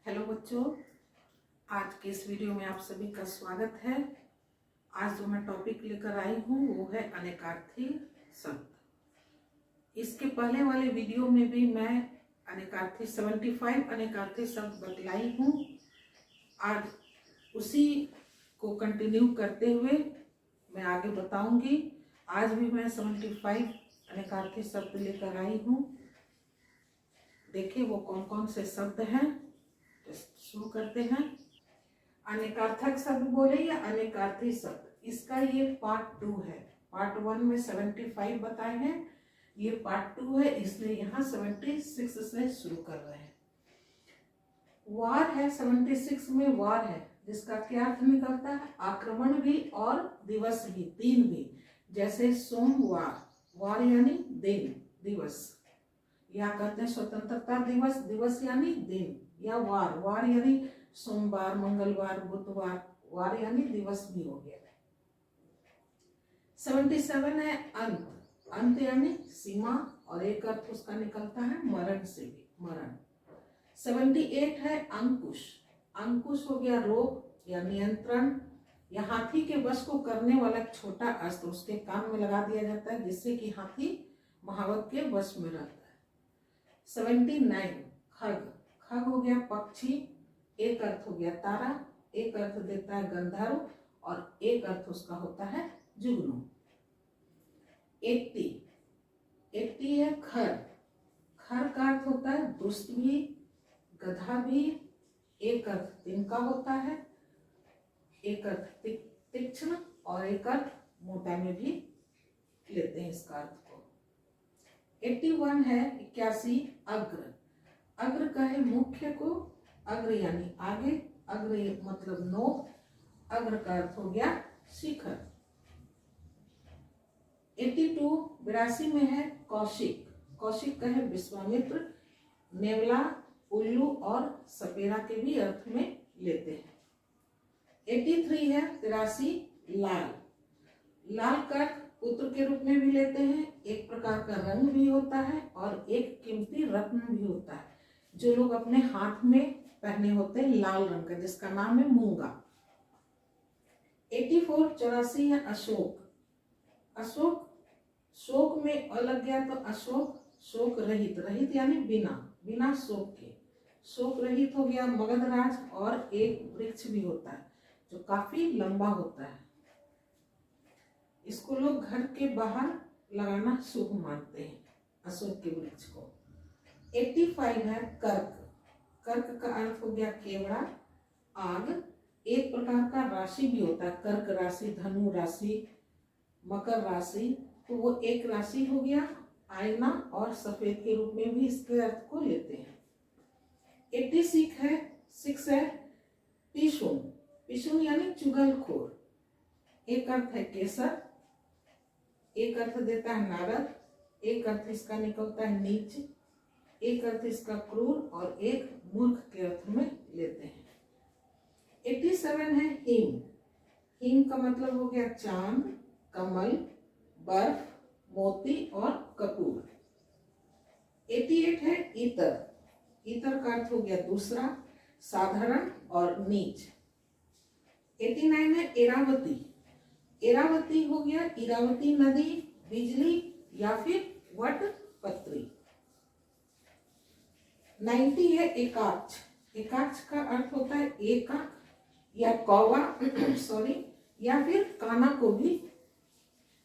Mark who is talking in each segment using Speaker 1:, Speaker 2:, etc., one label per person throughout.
Speaker 1: Hello बच्चों, आज के इस वीडियो में आप सभी का स्वागत है। आज जो मैं टॉपिक लेकर आई हूँ वो है अनेकार्थी शब्द। इसके पहले वाले वीडियो में भी मैं 75 अनेकार्थी शब्द बतलाई हूँ। आज उसी को कंटिन्यू करते हुए मैं आगे बताऊंगी। आज भी मैं 75 अनेकार्थी शब्द लेकर आई हूँ। देखिए वो कौन कौन से शब्द हैं। शुरू करते हैं। अनेकार्थक शब्द बोले या अनेकार्थी शब्द, इसका ये पार्ट 2 है। पार्ट 1 में 75 बताए हैं, ये पार्ट 2 है, इसलिए यहाँ 76 से शुरू कर रहे हैं। वार है, 76 में वार है, जिसका क्या अर्थ निकलता है? आक्रमण भी और दिवस भी, दिन भी। जैसे सोमवार, वार यानी दिन, दिवस। या कहते हैं स्वतंत्रता दिवस, दिवस यानी दिन। या वार, वार यानी सोमवार, मंगलवार, बुधवार, वार यानी दिवस भी हो गया। 77 है अंत, अंत यानी सीमा, और एक अर्थ उसका निकलता है मरण से भी, मरण। 78 है अंकुश, अंकुश हो गया रोक या नियंत्रण, या हाथी के वश को करने वाला एक छोटा अस्त्र उसके कान में लगा दिया जाता है, जिससे कि हाथी महावत के वश में रहता है। 79 खग, खग हो गया पक्षी, एक अर्थ हो गया तारा, एक अर्थ देता है गंधर्व, और एक अर्थ उसका होता है जुगनू। 80 है खर, खर का अर्थ होता है दुष्ट भी, गधा भी, एक अर्थ तिनका होता है, एक अर्थ तीक्ष्ण, और एक अर्थ मोटा में भी लेते हैं इसका अर्थ को। 81 है 81 अग्र, अग्र कहे मुख्य को, अग्र यानी आगे, अग्र मतलब नोक, अग्र का अर्थ हो गया शिखर। 82 में है कौशिक, कौशिक कहे विश्वामित्र, नेवला, उल्लू और सपेरा के भी अर्थ में लेते हैं। 83 है 83 लाल, लाल का पुत्र के रूप में भी लेते हैं, एक प्रकार का रंग भी होता है और एक कीमती रत्न भी होता है जो लोग अपने हाथ में पहने होते हैं, लाल रंग का, जिसका नाम है मूंगा। 84 है अशोक, अशोक शोक में अलग गया तो अशोक, शोक रहित, रहित यानी बिना, बिना शोक के, शोक रहित हो गया मगधराज, और एक वृक्ष भी होता है जो काफी लंबा होता है, इसको लोग घर के बाहर लगाना शुभ मानते हैं, अशोक के वृक्ष को। 85 है कर्क, कर्क का अर्थ हो गया केवड़ा, आग, एक प्रकार का राशि भी होता है, कर्क राशि, धनु राशि, मकर राशि, तो वो एक राशि हो गया, आईना और सफेद के रूप में भी इसके अर्थ को लेते हैं। 86 है पिशुन, पिशुन यानी चुगलखोर, एक अर्थ है केसर, एक अर्थ देता है नारद, एक अर्थ इसका निकलता है नीच, एक अर्थ इसका क्रूर, और एक मूर्ख के अर्थ में लेते हैं। 87 है हिम, हिम का मतलब हो गया चांद, कमल, बर्फ, मोती और कपूर। 88 है इतर, इतर का अर्थ हो गया दूसरा, साधारण और नीच। 89 है एरावती, एरावती हो गया इरावती नदी, बिजली या फिर वट पत्री। 90 है एकाक्ष, एकाक्ष का अर्थ होता है एका या कौवा सॉरी, या फिर काना को भी,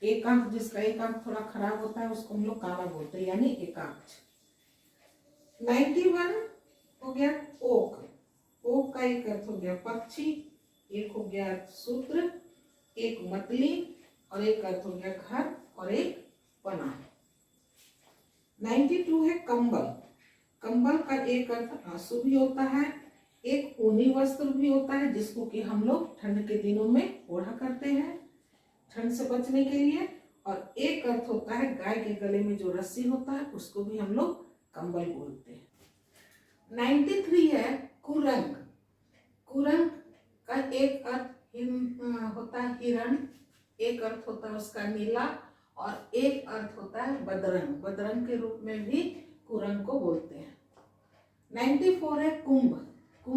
Speaker 1: एक आंख, जिसका एक आंख थोड़ा खराब होता है उसको हम लोग काना बोलते हैं, यानी एकाक्ष। 91 हो गया ओक, ओक का एक अर्थ हो गया पक्षी, एक हो गया सूत्र, एक मतली, और एक अर्थ हो गया घर, और एक पना। 92 है कंबल, कंबल का एक अर्थ आंसू भी होता है, एक ऊनी वस्त्र भी होता है जिसको कि हम लोग ठंड के दिनों में ओढ़ा करते हैं ठंड से बचने के लिए, और एक अर्थ होता है गाय के गले में जो रस्सी होता है उसको भी हम लोग कंबल बोलते हैं। 93 है कुरंग, कुरंग का एक अर्थ होता है हिरण, एक अर्थ होता है उसका नीला, और एक अर्थ होता है बदरंग, बदरंग के रूप में भी कुरंग को बोलते हैं। 94 है कुंभ, कुंभ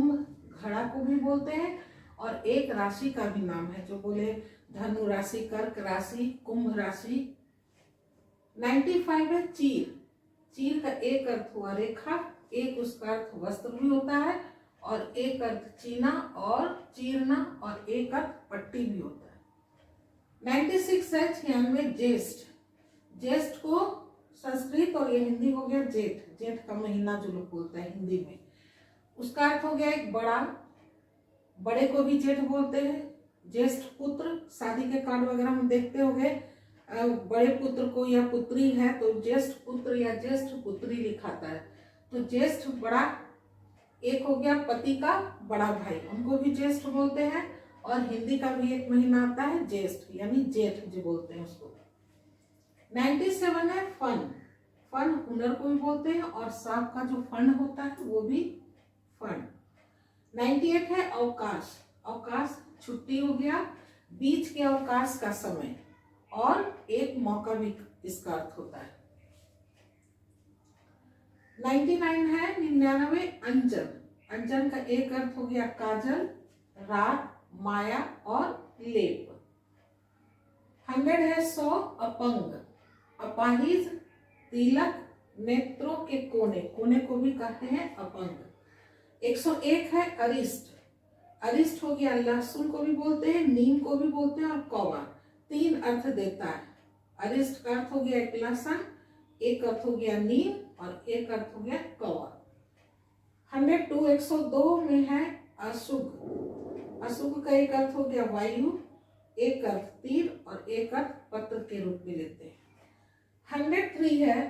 Speaker 1: तारा को भी बोलते हैं, और एक राशि का भी नाम है, जो बोले धनु राशि, कर्क राशि, कुंभ राशि। 95 है चीर। चीर का एक अर्थ हुआ रेखा, एक उसका अर्थ वस्त्र भी होता है, और एक अर्थ चीना और चीरना, और एक अर्थ पट्टी भी होता है। 96 है 96 ज्येष्ठ। ज्येष्ठ को संस्कृत और ये हिंदी हो गया जेठ, जेठ का महीना जो लोग बोलते हैं हिंदी में, उसका अर्थ हो गया एक बड़ा, बड़े को भी जेठ बोलते हैं। ज्येष्ठ पुत्र, शादी के कार्ड वगैरह में देखते होंगे, बड़े पुत्र को या पुत्री है तो ज्येष्ठ पुत्र या ज्येष्ठ पुत्री लिखाता है, तो ज्येष्ठ बड़ा। एक हो गया पति का बड़ा भाई, उनको भी ज्येष्ठ बोलते हैं, और हिंदी का भी एक महीना आता है ज्येष्ठ, यानी जेठ जो बोलते हैं उसको। 97 है फन। फन हुनर को भी बोलते हैं, और सांप का जो फन होता है वो भी फन। 98 है अवकाश। अवकाश छुट्टी हो गया, बीच के अवकाश का समय, और एक मौका भी इसका अर्थ होता है। 99 है 99 अंजन। अंजन का एक अर्थ हो गया काजल, रात, माया और लेप। 100 है 100 अपंग। अपाहिज, तिलक, नेत्रों के कोने, कोने को भी कहते हैं अपंग। 101 है अरिष्ट। अरिष्ट हो गया लहसुन को भी बोलते हैं, नीम को भी बोलते हैं, और कौवा। 3 अर्थ देता है। अरिष्ट का अर्थ हो गया एक लहसुन, एक अर्थ हो गया नीम, और एक अर्थ हो गया कौवा। 102 102 में है अशुभ। अशुभ का एक अर्थ हो गया वायु, एक अर्थ तीर, और एक अर्थ पत्र के रूप में लेते हैं। 103 है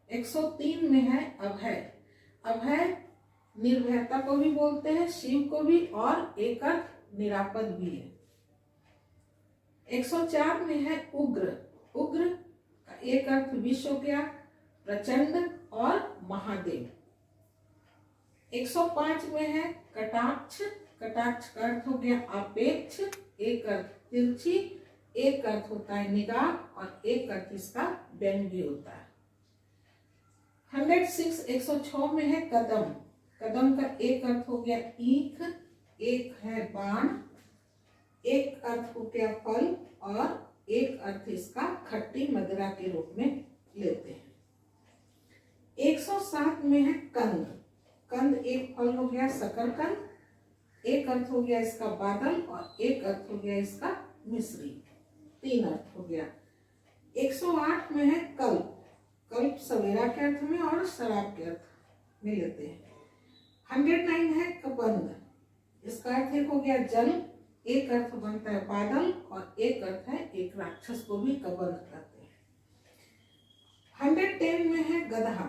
Speaker 1: 103 में है अभय। अभय निर्भयता को भी बोलते हैं, शिव को भी, और एक अर्थ निरापद भी है। 104 में है उग्र। उग्र का एक अर्थ विश्व हो गया, प्रचंड और महादेव। 105 में है कटाक्ष। कटाक्ष का अर्थ हो गया अपेक्ष, एक अर्थ तिरछी, एक अर्थ होता है निगाह, और एक अर्थ इसका व्यंग्य होता है। 106 106 में है कदम। कदम का एक अर्थ हो गया ईख, एक है बाण, एक अर्थ हो गया फल, और एक अर्थ इसका खट्टी मदिरा के रूप में लेते हैं। 107 में है कंद। कंद एक फल हो गया शकरकंद, एक अर्थ हो गया इसका बादल, और एक अर्थ हो गया इसका मिश्री। 3 अर्थ हो गया। 108 में है कल्प। कल्प सवेरा के अर्थ में और शराब के अर्थ में लेते हैं। 109 है कबंध। इसका अर्थ एक हो गया जल, एक अर्थ बनता है बादल, और एक अर्थ है एक राक्षस को भी कबंध कहते हैं। 110 में है गधा।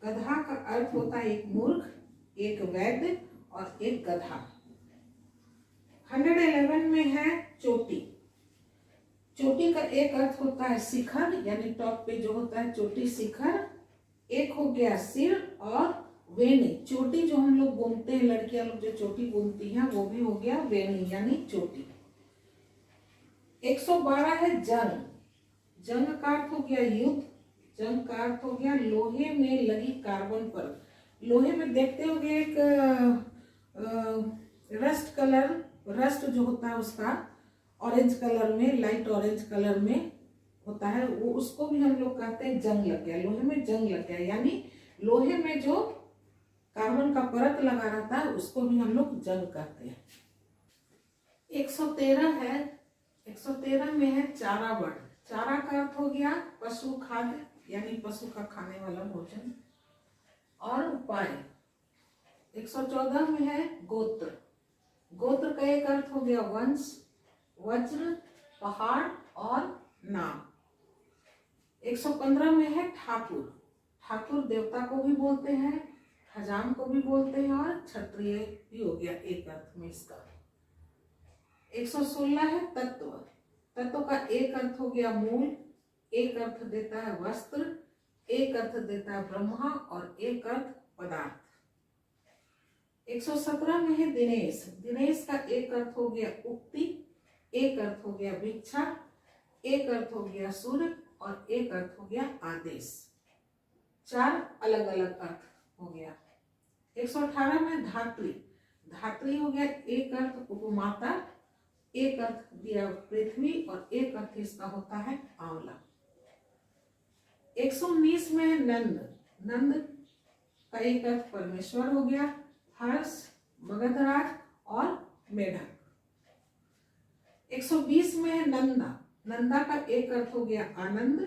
Speaker 1: गधा का अर्थ होता है एक मूर्ख, एक वैद्य, और एक गधा। 111 में है चोटी। चोटी का एक अर्थ होता है शिखर, यानी टॉप पे जो होता है चोटी, शिखर। एक हो गया सिर, और वेणी, चोटी जो हम लोग बुनते हैं, लड़कियां लोग जो चोटी बुनती हैं, वो भी हो गया वेणी यानी चोटी। 112 है जंग। जंग का अर्थ हो गया युद्ध, जंग का अर्थ हो गया लोहे में लगी कार्बन पर। लोहे में देखते होंगे एक रस्ट कलर, रस्ट जो होता है उसका ऑरेंज कलर में, लाइट ऑरेंज कलर में होता है, वो उसको भी हम लोग कहते हैं जंग लग गया, लोहे में जंग लग गया, यानी लोहे में जो कार्बन का परत लगा रहता है उसको भी हम लोग जंग कहते हैं। 113 है 113 में है चारा वर्ण। चारा का अर्थ हो गया पशु खाद्य, यानी पशु का खाने वाला भोजन, और उपाय। 114 में है गोत्र। गोत्र का एक अर्थ हो गया वंश, वज्र, पहाड़ और नाम। 115 में है ठाकुर। ठाकुर देवता को भी बोलते हैं, हजाम को भी बोलते हैं, और क्षत्रिय भी हो गया एक अर्थ में इसका। 116 है तत्व। तत्व का एक अर्थ हो गया मूल, एक अर्थ देता है वस्त्र, एक अर्थ देता है ब्रह्मा, और एक अर्थ पदार्थ। 117 में है दिनेश। दिनेश का एक अर्थ हो गया उक्ति, एक अर्थ हो गया भिक्षा, एक अर्थ हो गया सूर्य, और एक अर्थ हो गया आदेश। 4 अलग अलग अर्थ हो गया। 118 में धात्री। धात्री हो गया, एक अर्थ उपमाता, एक अर्थ दिया पृथ्वी और एक अर्थ इसका होता है आंवला। 119 में है नंद। नंद का एक अर्थ परमेश्वर हो गया, हर्ष, मगधराज और मेढक। 120 में है नंदा। नंदा का एक अर्थ हो गया आनंद,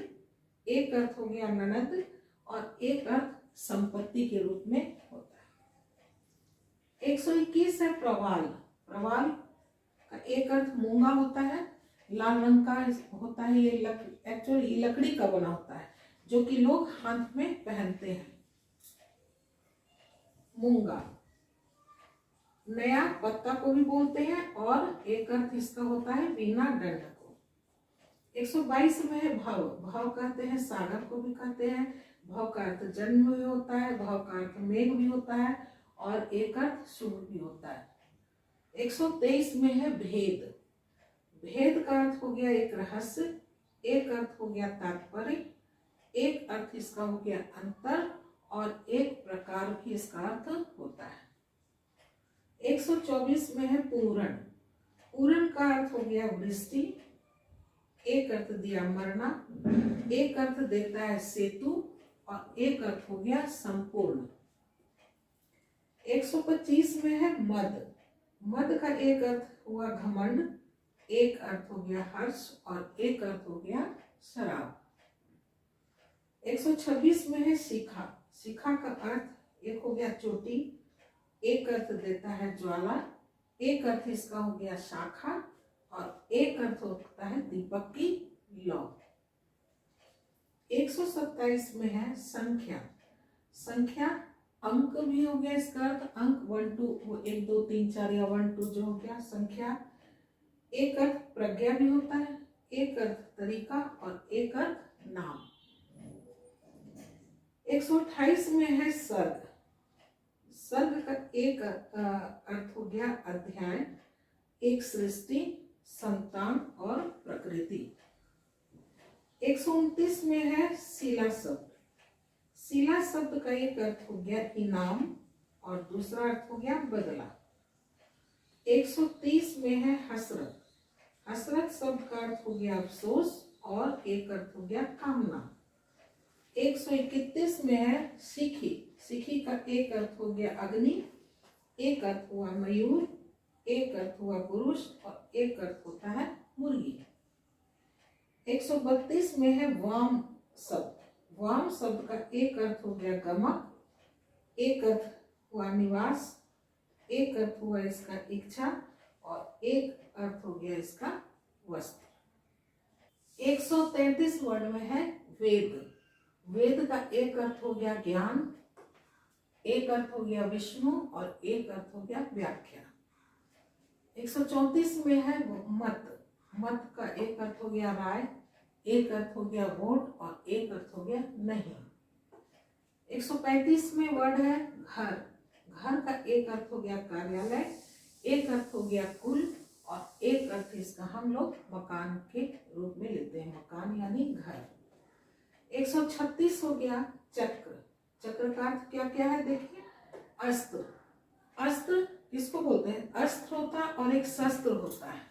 Speaker 1: एक अर्थ हो गया ननद और एक अर्थ संपत्ति के रूप में होता है। 121 है प्रवाल। प्रवाल का एक अर्थ मूंगा होता है, लाल रंग का होता है, ये एक्चुअली लकड़ी का बना होता है जो कि लोग हाथ में पहनते हैं। मूंगा नया पत्ता को भी बोलते हैं और एक अर्थ इसका होता है वीणा दंड को। 122 में है भव। भव कहते हैं सागर को भी कहते हैं। भव का अर्थ जन्म भी होता है, भव का अर्थ मेघ भी होता है और एक अर्थ शुभ भी होता है। 123 में है भेद। भेद का अर्थ हो गया एक रहस्य, एक अर्थ हो गया तात्पर्य, एक अर्थ इसका हो गया अंतर और एक प्रकार भी इसका अर्थ होता है। 124 में है पूरण। पूरण का अर्थ हो गया वृष्टि, एक अर्थ दिया मरना, एक अर्थ देता है सेतु और एक अर्थ हो गया संपूर्ण। 125 में है मद। मद का एक अर्थ हुआ घमंड, एक अर्थ हो गया हर्ष और एक अर्थ हो गया शराब। 126 में है शिखा। शिखा का अर्थ एक हो गया चोटी, एक अर्थ देता है ज्वाला, एक अर्थ इसका हो गया शाखा और एक अर्थ होता है दीपक की लौ। 127 में है संख्या। संख्या अंक भी हो गया इसका अर्थ, अंक 1 2 1 2 3 4 या 1 2 जो हो गया संख्या। एक अर्थ प्रज्ञा भी होता है, एक अर्थ तरीका और एक अर्थ नाम। 128 में है सर्ग। सर्ग का एक अर्थ हो गया अध्याय, एक सृष्टि, संतान और प्रकृति। 129 में है शिला शब्द। शिला शब्द का एक अर्थ हो गया इनाम और दूसरा अर्थ हो गया बदला। 130 में है हसरत। हसरत शब्द का अर्थ हो गया अफसोस और एक अर्थ हो गया कामना। 131 में है सिखी। सिखी का एक अर्थ हो गया अग्नि, एक अर्थ हुआ मयूर, एक अर्थ हुआ पुरुष और एक अर्थ होता है मुर्गी। 132 में है वाम शब्द। वाम शब्द का एक अर्थ हो गया गमक, एक अर्थ हुआ निवास, एक अर्थ हुआ इसका इच्छा और एक अर्थ हो गया इसका वस्त्र। 133 वर्ड में है वेद। वेद का एक अर्थ हो गया ज्ञान, एक अर्थ हो गया विष्णु और एक अर्थ हो गया व्याख्या। 134 में है मत। मत का एक अर्थ हो गया राय, एक अर्थ हो गया वोट और एक अर्थ हो गया नहीं। 135 में वर्ड है घर। घर का एक अर्थ हो गया कार्यालय, एक अर्थ हो गया कुल और एक अर्थ इसका हम लोग मकान के रूप में लेते हैं, मकान यानी घर। 136 हो गया चक्र। चक्र का अर्थ क्या क्या है देखिए, अस्त्र। अस्त्र किसको बोलते हैं, अस्त्र होता है और एक शस्त्र होता है।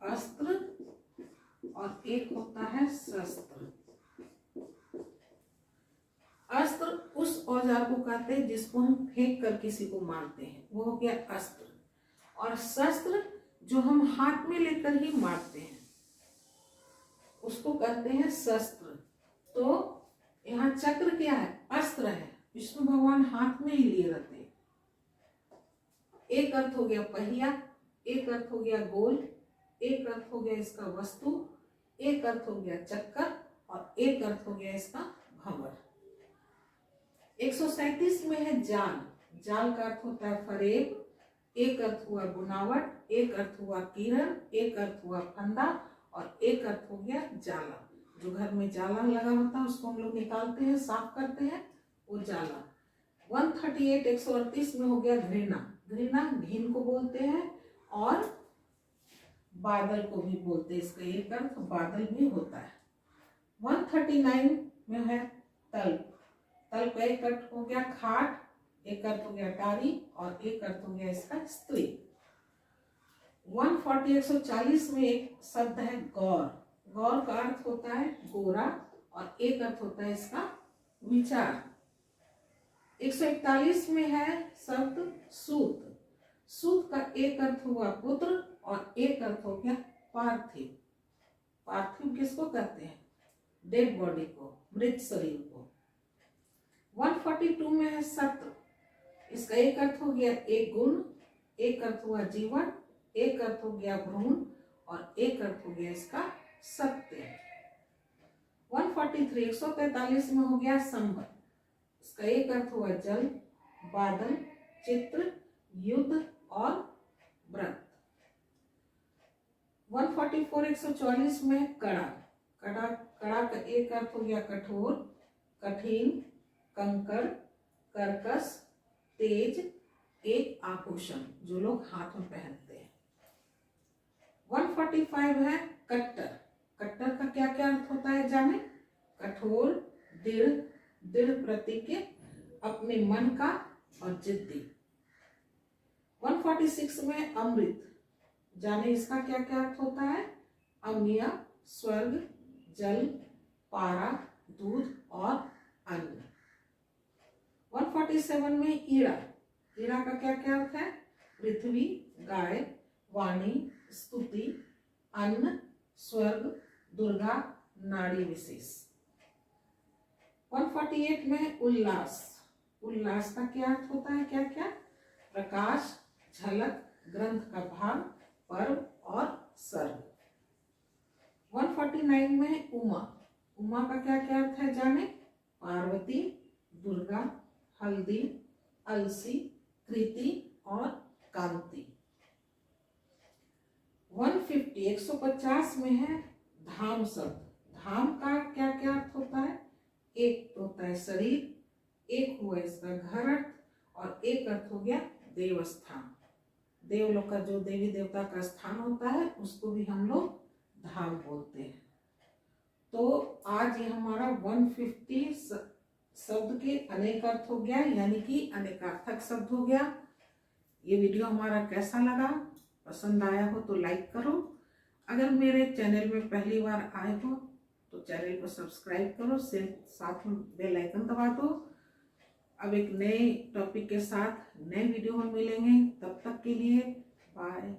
Speaker 1: अस्त्र और एक होता है शस्त्र। अस्त्र उस औजार को कहते हैं जिसको हम फेंक कर किसी को मारते हैं, वो हो गया अस्त्र। और शस्त्र जो हम हाथ में लेकर ही मारते हैं उसको कहते हैं शस्त्र। तो यहाँ चक्र क्या है, अस्त्र है, विष्णु भगवान हाथ में ही लिए रहते हैं। एक अर्थ हो गया पहिया, एक अर्थ हो गया गोल, एक अर्थ हो गया इसका वस्तु, एक अर्थ हो गया चक्कर और एक अर्थ हो गया इसका भंवर। 137 में है जाल। जाल का अर्थ होता है फरेब, एक अर्थ हुआ बुनावट, एक अर्थ हुआ किरण, एक अर्थ हुआ फंदा और एक अर्थ हो गया जाला। जो घर में जाला लगा होता है उसको हम लोग निकालते हैं, साफ करते हैं, वो जाला। 138 138 में हो गया घृणा। घृणा घिन को बोलते हैं और बादल को भी बोलते हैं, इसका एक अर्थ बादल भी होता है। 139 में है तल्प। तल्प का एक अर्थ हो गया खाट, एक अर्थ हो गया टारी और एक अर्थ हो गया इसका स्त्री। 140 में एक शब्द है गौर। गौर का अर्थ होता है गोरा और एक अर्थ होता है इसका विचार। 141 में है शब्द सूत। सूत का एक अर्थ हुआ पुत्र और एक अर्थ हो गया पार्थिव। पार्थिव किसको कहते हैं? डेड बॉडी को, मृत शरीर को। 142 में है सत्य। इसका एक अर्थ हो गया एक गुण, एक अर्थ हुआ जीवन, एक अर्थ हो गया भ्रूण और एक अर्थ हो गया इसका सत्य। 143 143 में हो गया संबल। इसका एक अर्थ हुआ जल, बादल, चित्र, युद्ध और व्रत। 144 144 में कड़ा। कड़ा कड़ा का एक अर्थ हो गया कठोर, कठिन, कंकड़, कर्कश, तेज, एक आभूषण जो लोग हाथ में पहनते हैं। 145 है कट्टर। कट्टर का क्या क्या अर्थ होता है जाने? कठोर, दृढ़, दृढ़ प्रतिज्ञ, अपने मन का और जिद्दी। 146 में अमृत। जाने इसका क्या क्या अर्थ होता है? अम्लीय, स्वर्ग, जल, पारा, दूध और अन्न। 147 में ईड़ा। ईड़ा का क्या क्या अर्थ है? पृथ्वी, गाय, वाणी, स्तुति, अन्न, स्वर्ग, दुर्गा, नाड़ी विशेष। 148 में उल्लास। उल्लास का क्या अर्थ होता है? क्या क्या? प्रकाश, झलक, ग्रंथ का भाग, पर्व और सर्ग। 149 में उमा। उमा का क्या क्या अर्थ है जाने? पार्वती, दुर्गा, हल्दी, अलसी, कृति और कांति। 150 में है धाम शब्द। धाम का क्या क्या अर्थ होता है? एक होता है शरीर, एक हुआ इसका घर अर्थ और एक अर्थ हो गया देवस्थान। देवलोक का जो देवी देवता का स्थान होता है उसको भी हम लोग धाम बोलते हैं। तो आज ये हमारा 150 शब्द के अनेक अर्थ हो गया, यानी कि अनेकार्थक शब्द हो गया। ये वीडियो हमारा कैसा लगा? पसंद आया हो तो लाइक करो। अगर मेरे चैनल में पहली बार आए हो तो चैनल को सब्सक्राइब करो, साथ में बेल आइकन दबा दो। अब एक नए टॉपिक के साथ नए वीडियो में मिलेंगे, तब तक के लिए बाय।